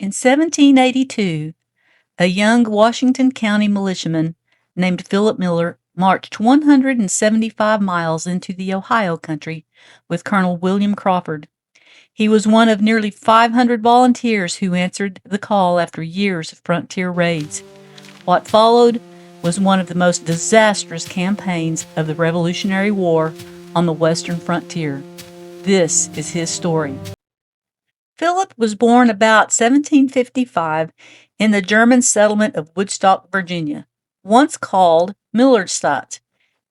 In 1782, a young Washington County militiaman named Phillip Miller marched 175 miles into the Ohio country with Colonel William Crawford. He was one of nearly 500 volunteers who answered the call after years of frontier raids. What followed was one of the most disastrous campaigns of the Revolutionary War on the western frontier. This is his story. Philip was born about 1755 in the German settlement of Woodstock, Virginia, once called Millerstadt.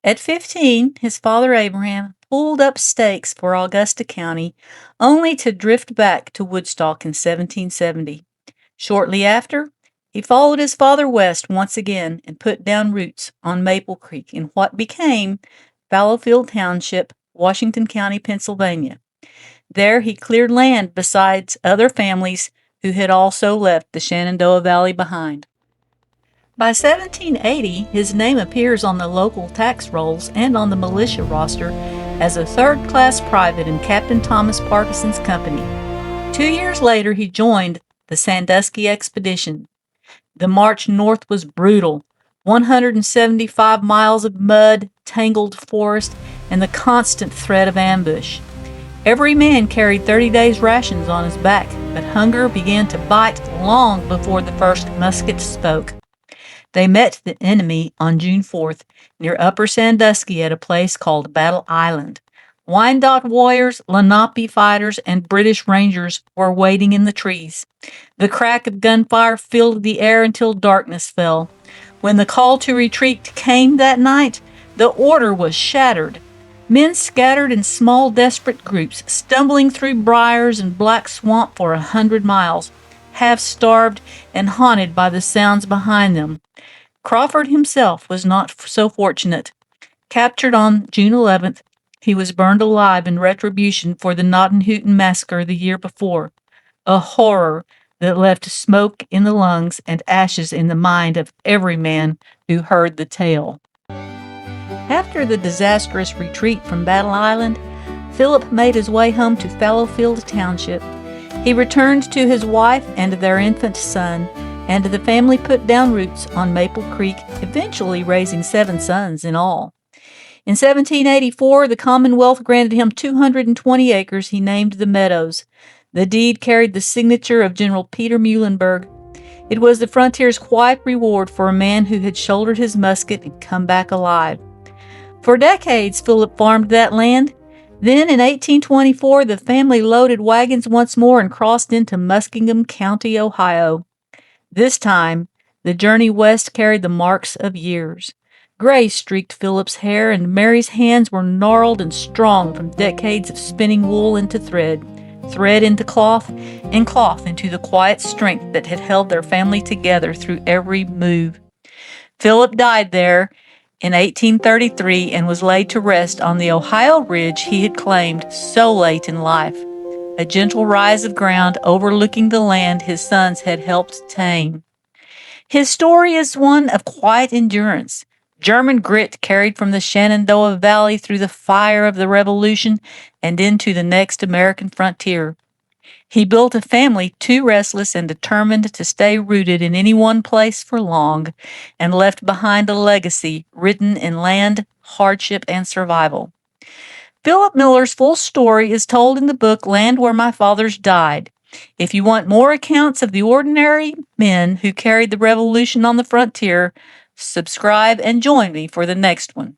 At 15, his father Abraham pulled up stakes for Augusta County, only to drift back to Woodstock in 1770. Shortly after, he followed his father west once again and put down roots on Maple Creek in what became Fallowfield Township, Washington County, Pennsylvania. There he cleared land besides other families who had also left the Shenandoah Valley behind. By 1780, his name appears on the local tax rolls and on the militia roster as a third-class private in Captain Thomas Parkeson's company. 2 years later, he joined the Sandusky Expedition. The march north was brutal. 175 miles of mud, tangled forest, and the constant threat of ambush. Every man carried 30 days' rations on his back, but hunger began to bite long before the first musket spoke. They met the enemy on June 4th near Upper Sandusky at a place called Battle Island. Wyandot warriors, Lenape fighters, and British Rangers were waiting in the trees. The crack of gunfire filled the air until darkness fell. When the call to retreat came that night, the order was shattered. Men scattered in small, desperate groups, stumbling through briars and black swamp for 100 miles, half-starved and haunted by the sounds behind them. Crawford himself was not so fortunate. Captured on June 11th, he was burned alive in retribution for the Knottenhooten massacre the year before, a horror that left smoke in the lungs and ashes in the mind of every man who heard the tale. After the disastrous retreat from Battle Island, Philip made his way home to Fallowfield Township. He returned to his wife and their infant son, and the family put down roots on Maple Creek, eventually raising 7 sons in all. In 1784, the Commonwealth granted him 220 acres he named the Meadows. The deed carried the signature of General Peter Muhlenberg. It was the frontier's quiet reward for a man who had shouldered his musket and come back alive. For decades, Philip farmed that land. Then, in 1824, the family loaded wagons once more and crossed into Muskingum County, Ohio. This time, the journey west carried the marks of years. Gray streaked Philip's hair, and Mary's hands were gnarled and strong from decades of spinning wool into thread, thread into cloth, and cloth into the quiet strength that had held their family together through every move. Philip died there in 1833 and was laid to rest on the Ohio ridge he had claimed so late in life, a gentle rise of ground overlooking the land his sons had helped tame. His story is one of quiet endurance, German grit carried from the Shenandoah Valley through the fire of the Revolution and into the next American frontier. He built a family too restless and determined to stay rooted in any one place for long, and left behind a legacy written in land, hardship, and survival. Phillip Miller's full story is told in the book Land Where My Fathers Died. If you want more accounts of the ordinary men who carried the Revolution on the frontier, subscribe and join me for the next one.